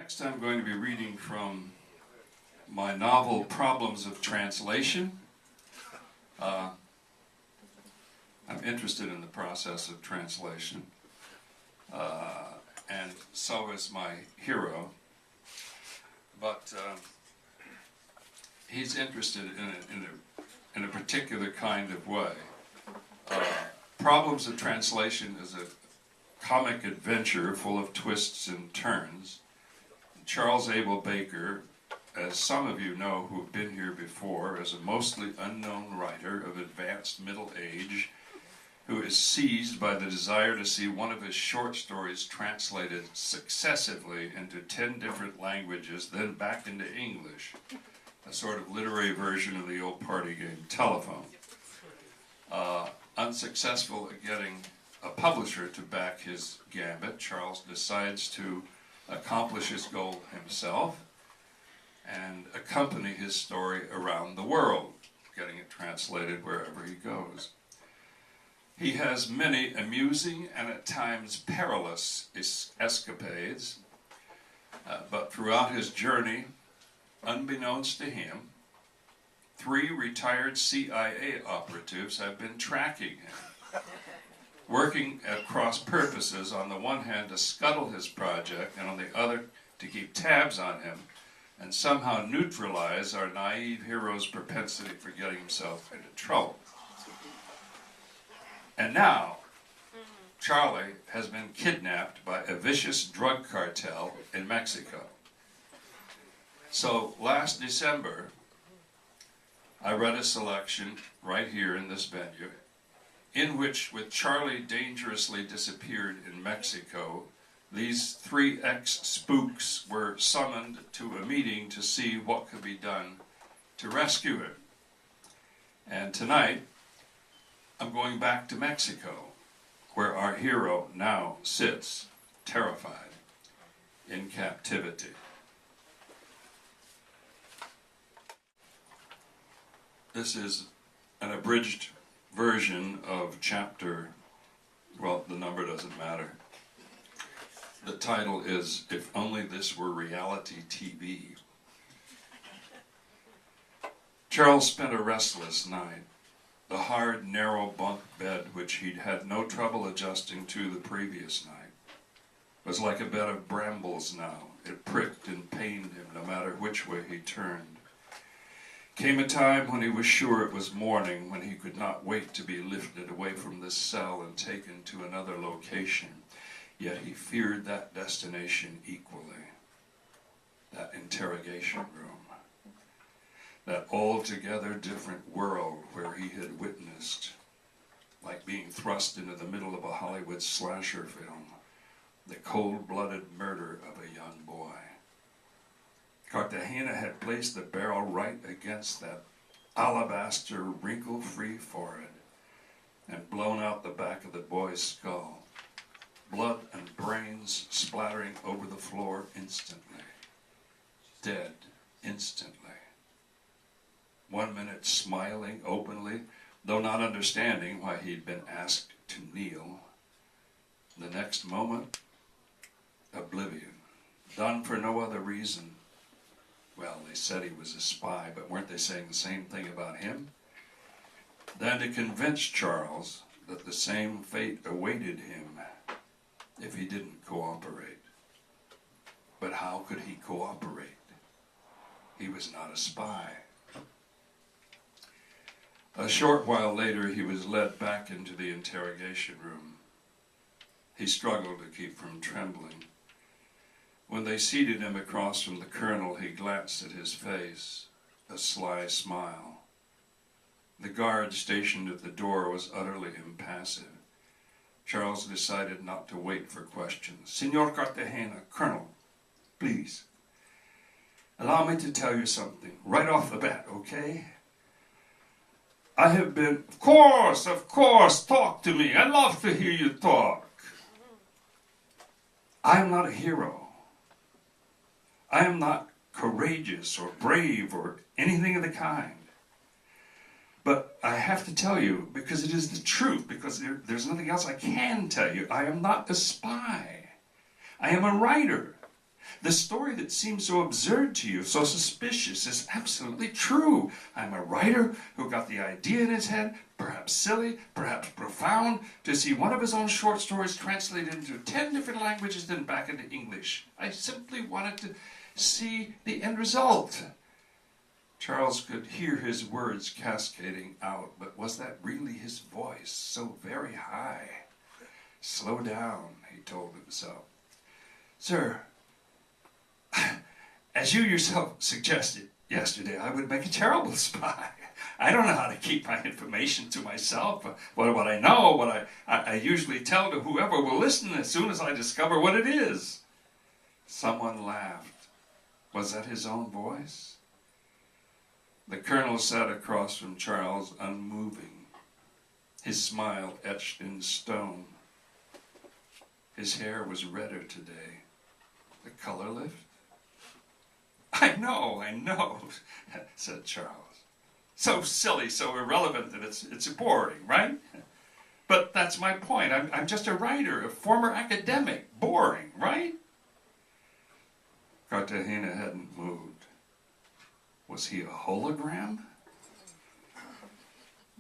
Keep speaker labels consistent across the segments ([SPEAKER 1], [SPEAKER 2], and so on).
[SPEAKER 1] Next I'm going to be reading from my novel, Problems of Translation. I'm interested in the process of translation, and so is my hero, but he's interested in it in a particular kind of way. Problems of Translation is a comic adventure full of twists and turns. Charles Abel Baker, as some of you know who have been here before, is a mostly unknown writer of advanced middle age who is seized by the desire to see one of his short stories translated successively into 10 different languages, then back into English, a sort of literary version of the old party game Telephone. Unsuccessful at getting a publisher to back his gambit, Charles decides to accomplish his goal himself and accompany his story around the world, getting it translated wherever he goes. He has many amusing and at times perilous escapades, but throughout his journey, unbeknownst to him, 3 retired CIA operatives have been tracking him, working at cross purposes, on the one hand to scuttle his project and on the other to keep tabs on him and somehow neutralize our naive hero's propensity for getting himself into trouble. And now, Charlie has been kidnapped by a vicious drug cartel in Mexico. So last December, I read a selection right here in this venue in which, with Charlie dangerously disappeared in Mexico, these 3 ex-spooks were summoned to a meeting to see what could be done to rescue him. And tonight, I'm going back to Mexico, where our hero now sits, terrified, in captivity. This is an abridged version of chapter, well, the number doesn't matter. The title is, If Only This Were Reality TV. Charles spent a restless night. The hard, narrow bunk bed, which he'd had no trouble adjusting to the previous night, was like a bed of brambles now. It pricked and pained him no matter which way he turned. Came a time when he was sure it was morning, when he could not wait to be lifted away from this cell and taken to another location. Yet he feared that destination equally, that interrogation room, that altogether different world where he had witnessed, like being thrust into the middle of a Hollywood slasher film, the cold-blooded murder of a young boy. Cartagena had placed the barrel right against that alabaster, wrinkle-free forehead and blown out the back of the boy's skull, blood and brains splattering over the floor instantly. Dead instantly. 1 minute smiling openly, though not understanding why he'd been asked to kneel. The next moment, oblivion. Done for no other reason. Well, they said he was a spy, but weren't they saying the same thing about him? Then to convince Charles that the same fate awaited him if he didn't cooperate. But how could he cooperate? He was not a spy. A short while later, he was led back into the interrogation room. He struggled to keep from trembling. When they seated him across from the colonel, he glanced at his face, a sly smile. The guard stationed at the door was utterly impassive. Charles decided not to wait for questions. Senor Cartagena, Colonel, please, allow me to tell you something right off the bat, okay? I have been... Of course, talk to me. I love to hear you talk. I am not a hero. I am not courageous or brave or anything of the kind. But I have to tell you, because it is the truth, because there's nothing else I can tell you, I am not a spy. I am a writer. The story that seems so absurd to you, so suspicious, is absolutely true. I'm a writer who got the idea in his head, perhaps silly, perhaps profound, to see one of his own short stories translated into 10 different languages, then back into English. I simply wanted to see the end result. Charles could hear his words cascading out, but was that really his voice, so very high? Slow down, he told himself. Sir, as you yourself suggested yesterday, I would make a terrible spy. I don't know how to keep my information to myself. What I know, what I usually tell to whoever will listen as soon as I discover what it is. Someone laughed. Was that his own voice? The colonel sat across from Charles, unmoving, his smile etched in stone. His hair was redder today. The color lift? I know, said Charles. So silly, so irrelevant that it's boring, right? But that's my point. I'm just a writer, a former academic. Boring, right? Cartagena hadn't moved. Was he a hologram?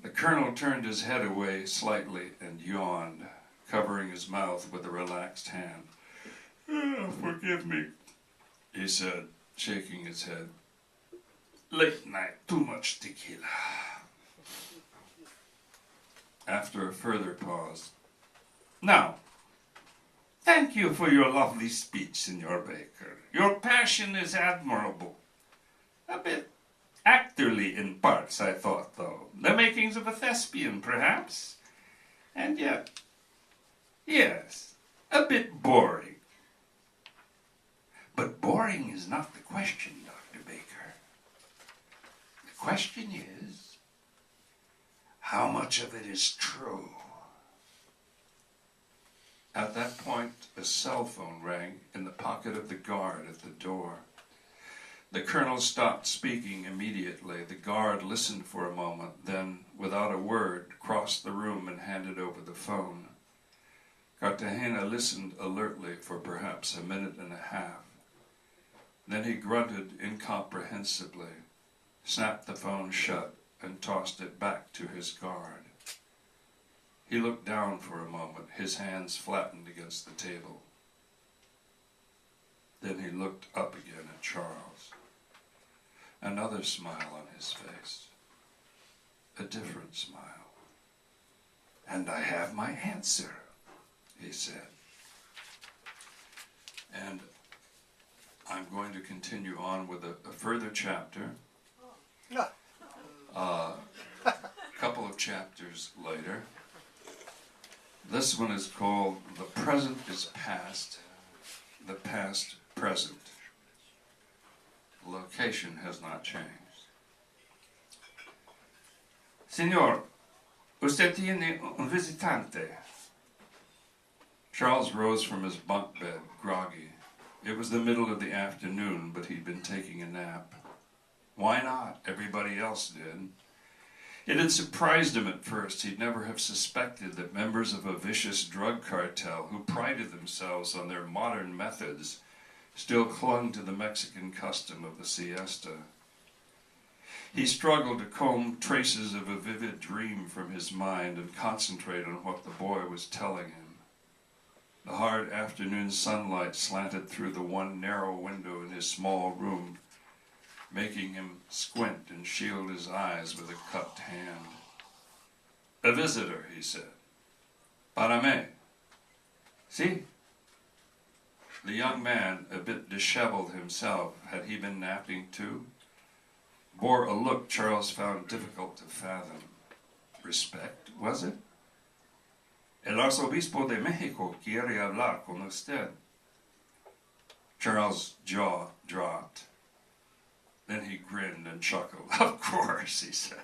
[SPEAKER 1] The colonel turned his head away slightly and yawned, covering his mouth with a relaxed hand. Oh, forgive me, he said, shaking his head. Late night, too much tequila. After a further pause. Now, thank you for your lovely speech, Senor Baker. Your passion is admirable. A bit actorly in parts, I thought, though. The makings of a thespian, perhaps. And yet, yes, a bit boring. But boring is not the question, Dr. Baker. The question is, how much of it is true? At that point, a cell phone rang in the pocket of the guard at the door. The colonel stopped speaking immediately. The guard listened for a moment, then, without a word, crossed the room and handed over the phone. Cartagena listened alertly for perhaps a minute and a half. Then he grunted incomprehensibly, snapped the phone shut, and tossed it back to his guard. He looked down for a moment, his hands flattened against the table. Then he looked up again at Charles. Another smile on his face. A different smile. And I have my answer, he said. And I'm going to continue on with a further chapter. A couple of chapters later. This one is called The Present is Past, the Past Present. The location has not changed. Signor, usted tiene un visitante. Charles rose from his bunk bed, groggy. It was the middle of the afternoon, but he'd been taking a nap. Why not? Everybody else did. It had surprised him at first. He'd never have suspected that members of a vicious drug cartel who prided themselves on their modern methods still clung to the Mexican custom of the siesta. He struggled to comb traces of a vivid dream from his mind and concentrate on what the boy was telling him. The hard afternoon sunlight slanted through the one narrow window in his small room, making him squint and shield his eyes with a cupped hand. A visitor, he said. Para mí. Si? The young man, a bit disheveled himself, had he been napping too? Bore a look Charles found difficult to fathom. Respect, was it? El arzobispo de Mexico quiere hablar con usted. Charles' jaw dropped. Then he grinned and chuckled. Of course, he said.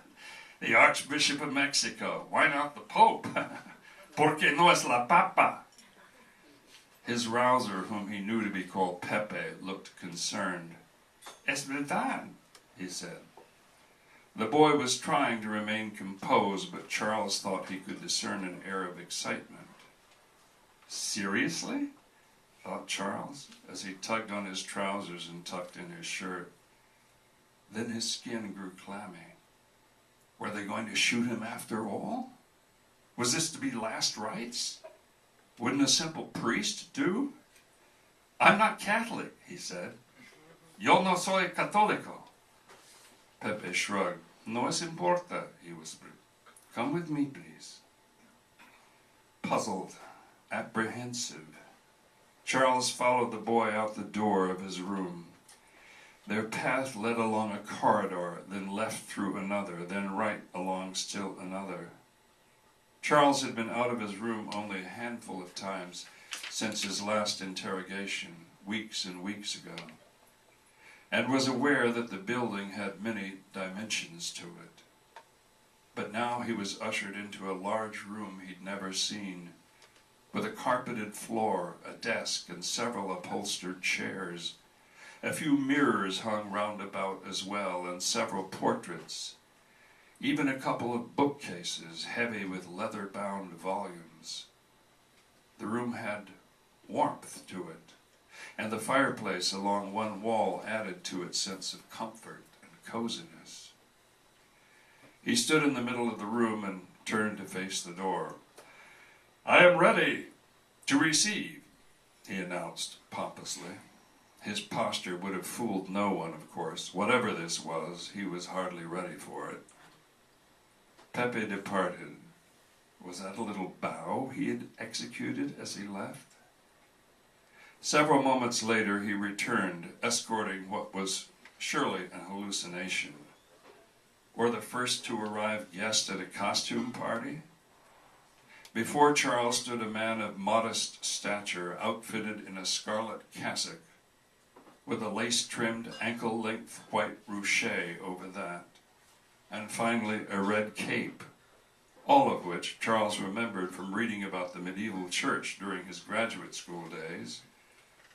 [SPEAKER 1] The Archbishop of Mexico. Why not the Pope? Porque no es la Papa. His rouser, whom he knew to be called Pepe, looked concerned. Es verdad, he said. The boy was trying to remain composed, but Charles thought he could discern an air of excitement. Seriously? thought Charles, as he tugged on his trousers and tucked in his shirt. Then his skin grew clammy. Were they going to shoot him after all? Was this to be last rites? Wouldn't a simple priest do? I'm not Catholic, he said. Yo no soy católico. Pepe shrugged. No es importa, he whispered. Come with me, please. Puzzled, apprehensive, Charles followed the boy out the door of his room. Their path led along a corridor, then left through another, then right along still another. Charles had been out of his room only a handful of times since his last interrogation, weeks and weeks ago, and was aware that the building had many dimensions to it. But now he was ushered into a large room he'd never seen, with a carpeted floor, a desk, and several upholstered chairs. A few mirrors hung round about as well, and several portraits. Even a couple of bookcases, heavy with leather-bound volumes. The room had warmth to it, and the fireplace along one wall added to its sense of comfort and coziness. He stood in the middle of the room and turned to face the door. "I am ready to receive," he announced pompously. His posture would have fooled no one, of course. Whatever this was, he was hardly ready for it. Pepe departed. Was that a little bow he had executed as he left? Several moments later he returned, escorting what was surely an hallucination. Or the first to arrive guest at a costume party? Before Charles stood a man of modest stature, outfitted in a scarlet cassock, with a lace-trimmed ankle-length white ruche over that, and finally a red cape, all of which Charles remembered from reading about the medieval church during his graduate school days,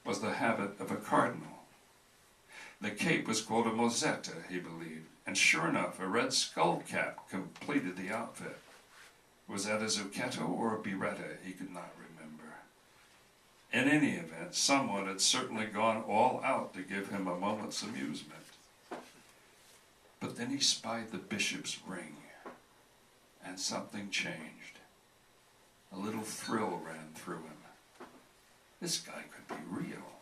[SPEAKER 1] was the habit of a cardinal. The cape was called a mosetta, he believed, and sure enough, a red skull cap completed the outfit. Was that a zucchetto or a biretta? He could not remember. In any event, someone had certainly gone all out to give him a moment's amusement. But then he spied the bishop's ring, and something changed. A little thrill ran through him. This guy could be real.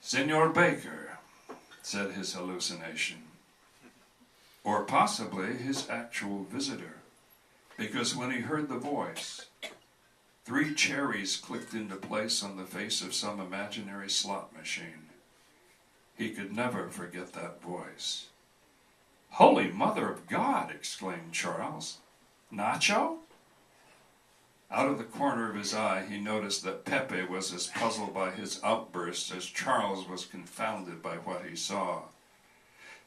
[SPEAKER 1] "Senor Baker," said his hallucination, or possibly his actual visitor, because when he heard the voice, 3 cherries clicked into place on the face of some imaginary slot machine. He could never forget that voice. "Holy Mother of God!" exclaimed Charles. "Nacho?" Out of the corner of his eye he noticed that Pepe was as puzzled by his outburst as Charles was confounded by what he saw.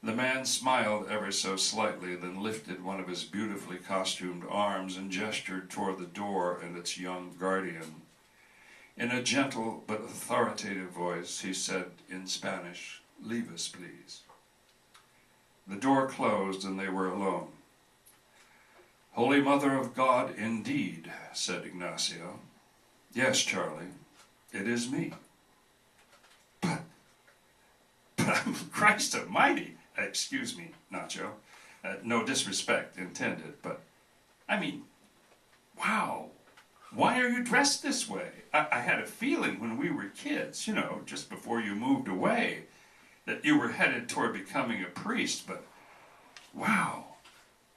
[SPEAKER 1] The man smiled ever so slightly, then lifted one of his beautifully costumed arms and gestured toward the door and its young guardian. In a gentle but authoritative voice, he said in Spanish, "Leave us, please." The door closed and they were alone. "Holy Mother of God, indeed," said Ignacio. "Yes, Charlie, it is me." But Christ almighty! Excuse me, Nacho. No disrespect intended, but I mean, wow. Why are you dressed this way? I had a feeling when we were kids, just before you moved away, that you were headed toward becoming a priest, but wow.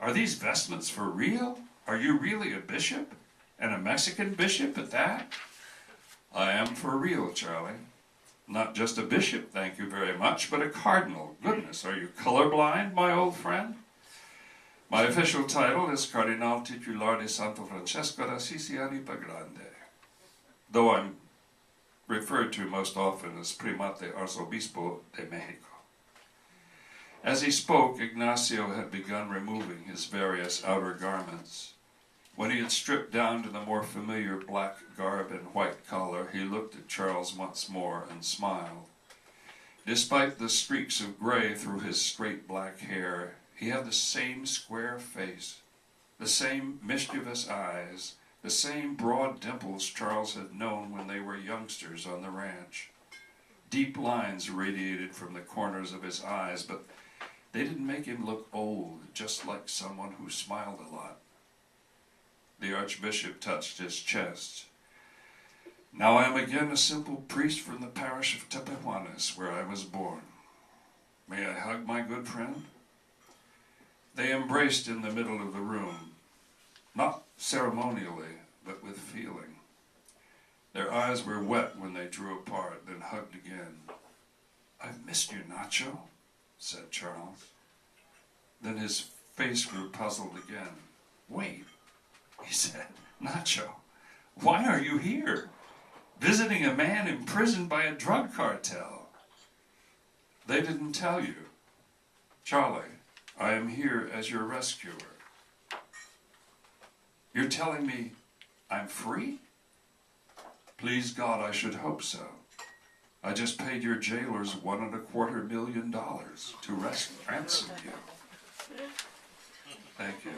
[SPEAKER 1] Are these vestments for real? Are you really a bishop? And a Mexican bishop at that? "I am for real, Charlie. Not just a bishop, thank you very much, but a cardinal. Goodness, are you colorblind, my old friend? My official title is Cardinal Titular de Santo Francesco d'Assisi Aripa Grande, though I'm referred to most often as Primate Arzobispo de Mexico." As he spoke, Ignacio had begun removing his various outer garments. When he had stripped down to the more familiar black garb and white collar, he looked at Charles once more and smiled. Despite the streaks of gray through his straight black hair, he had the same square face, the same mischievous eyes, the same broad dimples Charles had known when they were youngsters on the ranch. Deep lines radiated from the corners of his eyes, but they didn't make him look old, just like someone who smiled a lot. The Archbishop touched his chest. Now I am again a simple priest from the parish of Tepehuanes, where I was born. May I hug my good friend? They embraced in the middle of the room, not ceremonially, but with feeling. Their eyes were wet when they drew apart, then hugged again. I've missed you, Nacho, said Charles. Then his face grew puzzled again. Wait, he said, Nacho, why are you here? Visiting a man imprisoned by a drug cartel. They didn't tell you. Charlie, I am here as your rescuer. You're telling me I'm free? Please God, I should hope so. I just paid your jailers $1.25 million to ransom you. Thank you.